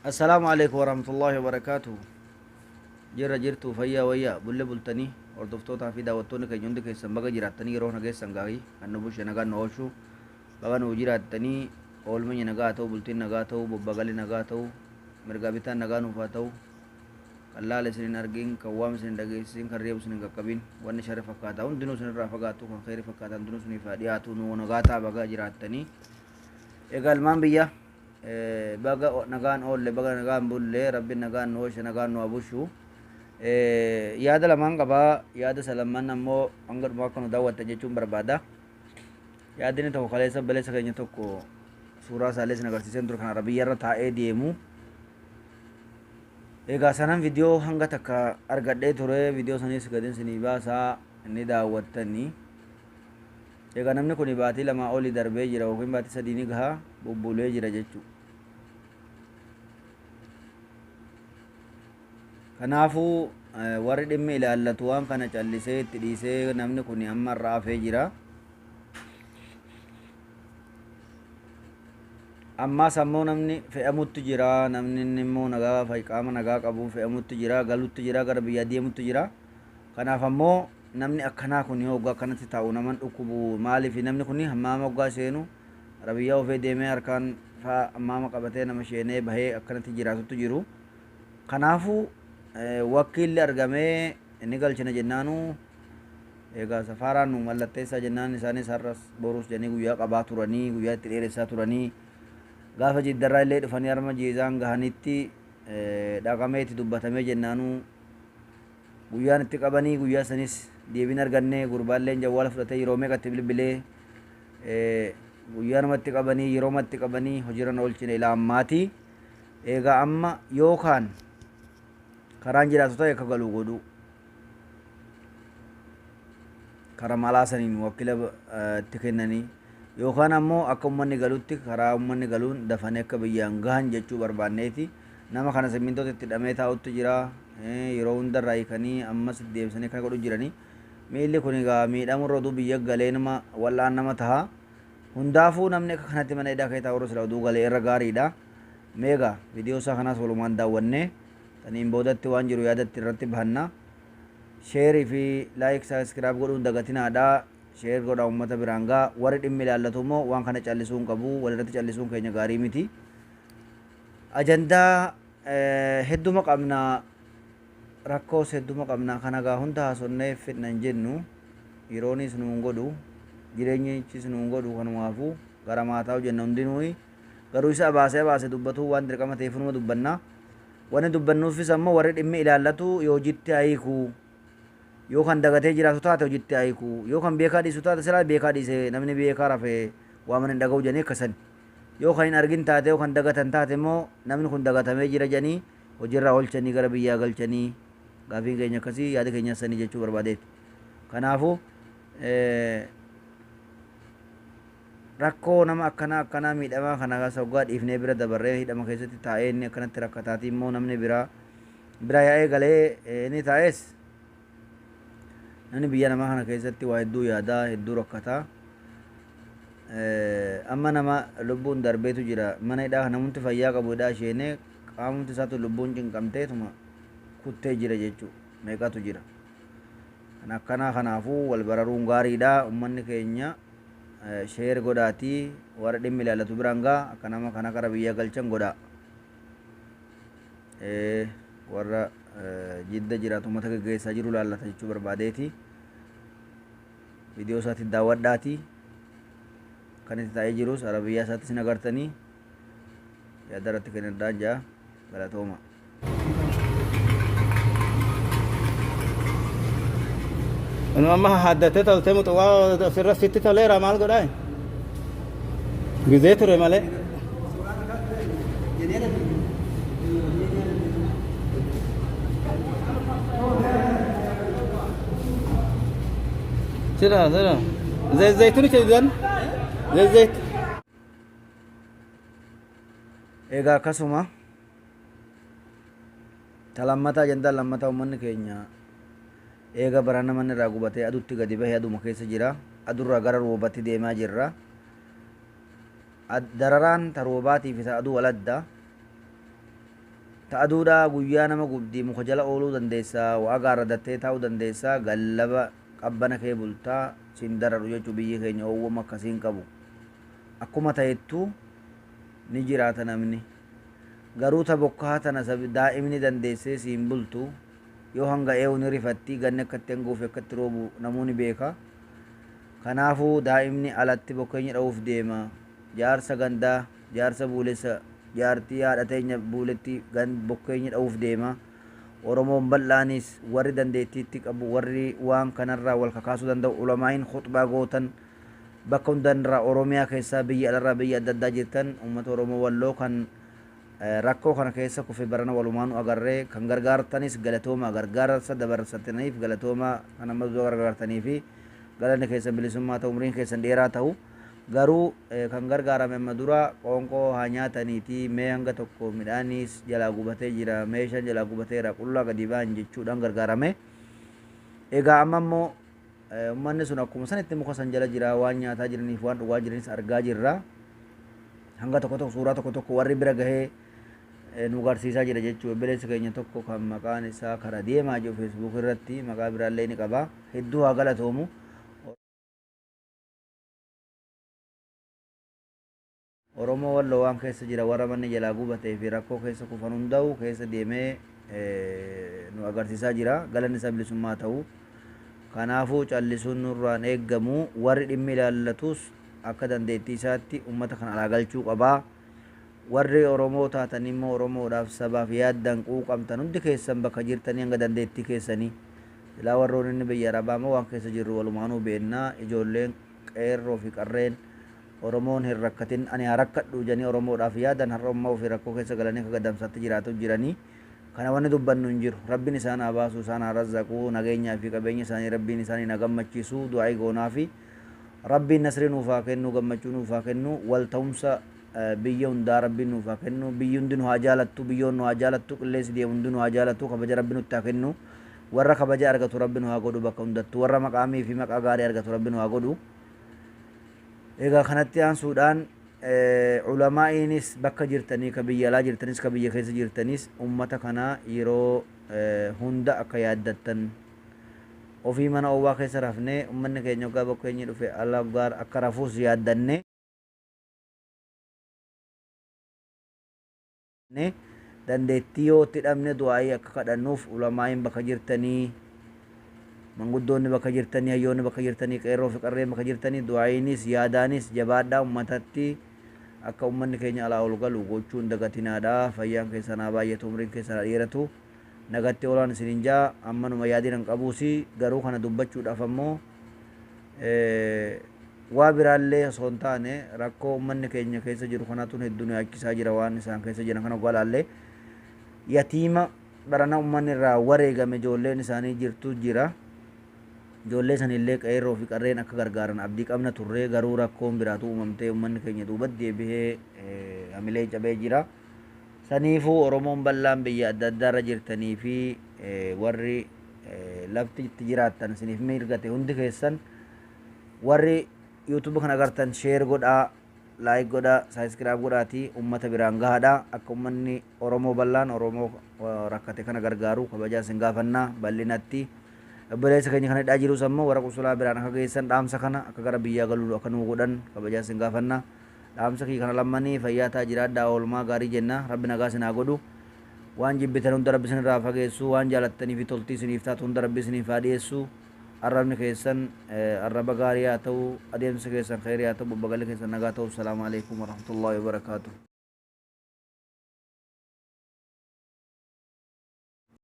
السلام عليكم ورحمة الله وبركاته. جرى جرتو فيا ويا بله بلتني وردفتوتا في دعوتوني كجندك يسمى جراتني يروح نجس سنغاي النبوش نجا نوشو بقى نوجراتني أول من نجاتو بلتين نجاتو ببغالي نجاتو مرغابيتا نجا نفاتو الله لسنين أرجين كوام سنين دقيسين كريب سنين كقبين وان شرف فكاتا دنو سنين رافقاتو كان خير فكاتا دنو سنين فادياتو نو نجاتا بقى جراتني إقال مان بيا baga nagaan oolle baga nagaan bulle rabbiin nagaan nu oolche nagaan nu abushu yaada lamaan qabaa yaada salamman ammoo hanga dhumaa akka nu daawwattan jechuun barbaada yaadni tokko kaleessa baleessa keenya tokko suuraa isaallee isin agarsiiseen ture kan arabiyyarra taa'ee deemu egaa sanan viidiyoo hanga takka argadhee ture viidiyoo sanis gadin isinii baasaa inni daawwattanii egaa namni kun baatii lama olii darbee jira yookiin baatii sadii ni gaha bubbulee jira jechuu kanaafuu warri dhimmi ilaallatu waan kana callisee itti dhiisee namni kun amma irraa hafee jira ammaas ammoo namni fe'amutti jira namni immoo nagaa qaama nagaa qabuun fe'amutti jira galutti jira gara biyyaa deemutti jira kanaaf ammoo namni akkanaa kun hoggaa akkanatti taa'u naman dhukkubu maaliif namni kun hammaama hoggaa seenu arabiyyaa ofee deemee harkaan faa hammaama qabatee nama sheenee bahee akkanatti jiraatutti jiru kanaafuu wakiilli argamee inni galchina jennaanu egaa safaaraan nu mallatteessaa jennaan isaanis har'as boruus jedhanii guyyaa qabaa turanii guyyaa itti dheeressaa turanii gaafa jiddarraa illee dhufanii harma jiizaan gahanitti dhaqamee itti dubbatamee jennaanu guyyaan itti qabanii guyyaa sanis deebiin arganne gurbaalleen jawwaala fudhatee yeroo meeqatti bilbilee guyyaanumatti qabanii yeroomatti qabanii hojiirra oolchine ilaa ammaati egaa amma yookaan karaan jiraatota akka galuu godhu karaa malaa saniin wakiila itti kennanii yookaan ammoo akka ummanni galutti karaa ummanni galuun dafanii akka biyyaan gahan jechuu barbaanneeti nama kana simmintoota itti hidhamee taa'utti jira yeroo hundarraa hiikanii ammas deebisanii kan godhu jiranii miilli kun egaa miidhamurra oduu biyya galee nama wal'aan nama taha hundaafuu namni akka kanatti mana hidhaa keessaa warra sila oduu galee irra gaariidha meegaa viidiyoo isaa kanaas walumaan daawwannee taniin boodatti waan jiru yaadatti irratti bahanna sheerii fi laayik saabskiraayib godhuun dagatinaadha sheer godha ummata biraan gaa warri dhimmi ilaallatu immoo waan kana callisuun qabu walirratti callisuun keenya gaarii miti ajandaa hedduma qabna rakkoos hedduma qabna kana gaa hunda haasonnee fidnan jennu yeroonis nuun godhu jireenyichis nuun godhu kanumaafuu gara maataa'u jenna hundinuui garuu isa baasee dubbatuu waan dirqama ta'eefuma dubbanna wanni dubbannuufis ammoo warri dhimmi ilaallatu yoo jitti ayiku yoo kan dagatee jiraatu taate hojitti ayiku yoo kan beekaa dhiisu taate silaa beekaa dhiise namni beekaa rafee waaman hin dhaga'u janii akkasan yoo kan hin argin taate yoo kan dagatan taate immoo namni kun dagatamee jira janii hojiirraa oolchanii gara biyyaa galchanii gaafiin keenya akkasii yaada keenya sanii jechuu barbaadeeti kanaafuu rakkoo nama akkanaa miidhamaa kana kaasa waggaa dhiifnee bira dabarree hidhama keessatti taa'ee inni akkanatti rakkataati immoo namni bira yaa'ee galee ni taa'es namni biyya namaa kana keessatti waa hedduu yaadaa hedduu rakkataa amma nama lubbuun darbeetu jira mana hidhaa namoonni fayyaa qabu hidhaa isheenee qaamumti isaatu lubbuun cinqamteetuma kuttee jira jechuu meeqatu jira kan akkanaa kanaafuu wal bararuun gaariidha ummanni keenya sheer godhaatii warra dhimmi ilaallatu biraan gaa akka nama kana kara biyya galchan godhaa warra jidda jiraatu ummata geggeessaa jiru laallata jechuu barbaadeeti viidiyoo isaatti daawwadhaati kan itti taa'ee jirus arabiyyaa isaatti isin agartanii yaada irratti kennadhaan jaa galatooma Anu amma haddate talte mutuwaa sirra sitti toleera maal godhaa gizee ture malee sira zaytuni chedidan zayt egaa akkasuma talammataa ajandaa lammataa ummanni keenya eega barana manni irraa gubatee adutti gadi bahee aduma keessa jira adurraa gara roobatti deemaa jirra dararaan ta roobaatiif isa aduu waladda ta'aduudha guyyaa nama gubdii muka jala ooluu dandeessaa waa gaarradattee taa'uu dandeessaa gallaba qabbana kee bultaa siin dararu jechuu biyyi keenya oowwama akkasiin qabu akkuma ta'ettu ni jiraata namni garuu ta bokkaa tana daa'imni dandeessee siin bultu yoo hanga eewni rifatti ganni akkatti hanguuf akkatti roobu namoonni beeka kanaafuu daa'imni alatti bokkeenya dha'uuf deema jaarsa gandaa jaarsa buulessa jaartii haadha teenya buuletti bokkeenya dha'uuf deema oromoon bal'aanis warri dandeettiitti qabu warri waan kanarraa wal kakaasuu danda'u ulamaa'iin khutbaa gootan bakka hundarraa oromiyaa keessaa biyya alarraa biyya adda addaa jirtan uummata oromoo walloo kan rakkoo kana keessa kufe barana walumaan agarree kan gargaartanis galatooma gargaarsa dabarsataniif galatooma kan amma gargaartanii fi galanni keessan bilisummaa ta'u umriin keessan dheeraa ta'u garuu kan gargaarame amma dura qoonqoo haa nyaataniiti mee hanga tokko midhaanis jalaa gubatee jira meeshaan jalaa gubateera qullaa gadi ba'an jechuudhaan gargaarame egaa amma immoo ummanni sun akkuma sanitti muka san jala jira waan nyaataa jiraniif waan dhugaa jiranis argaa jirra hanga tokko tokko suuraa tokko tokko warri bira gahee nu garsiisaa jira jechuu obboleessi keenya tokko kan maqaan isaa kara deemaa jiru feesbuuk irratti maqaa biraallee ni qaba hedduu haa galatoomu oromoo walloo waan keessa jira warra manni jalaa gubatee fi rakkoo keessa kufan hunda'u keessa deemee nu agarsiisaa jira galanni isaa bilisummaa ta'u kanaafuu callisuun nurraan eeggamu warri dhimmi ilaallatus akka dandeettii isaatti ummata kana alaa galchuu qabaa warri oromoo taatan immoo oromoodhaaf sabaaf yaaddan quuqamtan hundi keessan bakka jirtanii hanga dandeettii keessanii ilaa warroon inni biyya arabaa moo waan keessa jirru walumaanuu beennaa ijoolleen qeerroo fi qarreen oromoon hin rakkatin ani haa rakkadhu jedhanii oromoodhaaf yaadan har'a ummaa ofii rakkoo keessa galanii akka gaddamsaatti jiraatu jiranii kana wanni dubbannu hin jiru rabbiin isaan haa baasu isaan haa razzaquu nageenyaa fi qabeenya isaanii rabbiin isaanii na gammachiisu du'aa goonaa fi rabbiin nasrii nuuf haa kennu gammachuu nuuf haa kennu wal ta'umsa biyya hundaa rabbiin nuuf haa kennu biyyi hundi nu haa jaalattu biyyoon nu haa jaalattu qilleensi deemu hundi nu haa jaalattu kabaja rabbi nutti haa kennu warra kabaja argatu rabbi nu haa godhu bakka hundattu warra maqaamii fi maqaa gaarii argatu rabbi nu haa godhu egaa kanatti aansuudhaan ulamaa'iinis bakka jirtanii ka biyya alaa jirtanis ka biyya keessa jirtanis ummata kana yeroo hunda akka yaaddattan ofii mana owwaa keessa rafnee ummanni keenya waggaa bakkeenya dhufe alla gaar akka rafuus yaaddanne dandeettii yoo itti dhabne du'aa'ii akka kadhannuuf ulamaa'iin bakka jirtanii manguddoonni bakka jirtanii hayyoonni bakka jirtanii qeerroo fi qarreen bakka jirtanii du'aa'iinis yaadaanis jabaadhaa ummatatti akka ummanni keenya alaa ol galu gochuun dagatinaadha fayyaan keessan haa baay'atu umriin keessan haa dheeratu nagatti oolaan isinin jaa ammanuma yaadiin hin qabuusi garuu kana dubbachuudhaaf ammoo waa biraallee osoo hin taane rakkoo ummanni keenya keessa jiru kanatu hedduu nu yaachisaa jira waan isaan keessa jiran kana golaallee yatiima barana ummanni irraa wareegame ijoolleen isaanii jirtu jira ijoollee sanillee qeerroo fi qarreen akka gargaaran abdii qabna turree garuu rakkoon biraatu uumamtee ummanni keenya duubatti deebihee hamilee cabee jira saniifuu oromoon bal'aan biyya adda addaarra jirtanii fi warri lafti itti jiraattan isiniif mirgate hundi keessan warri yuutuubii kana agartan sheer godhaa laayik godhaa saabiskiraayib godhaatii ummata biraan gahaadha akka ummanni oromoo bal'aan oromoo rakkate kana gargaaru kabajaa isin gaafannaa bal'inatti obboleessa keenya kana hidhaa jirus ammoo warra qusulaa biraan akka geessan dhaamsa kana akka gara biyyaa galuu akka nuu godhan kabajaa isin gaafannaa dhaamsa kii kana lammanii fayyaataa jiraadhaa oolmaa gaarii jenna rabbi nagaa isin haa godhu waan jibbitan hunda rabbi isin irraa fageessu waan jaalattanii fi toltii isiniif taatu hunda rabbi isiniif haa dhiyeessu arrabni keessan arraba gaarii haa ta'u adeemsa keessan khayrii haa ta'u babbagalli keessan nagaa ta'u salaamu alaikum warahmatullahi wabarakaatuh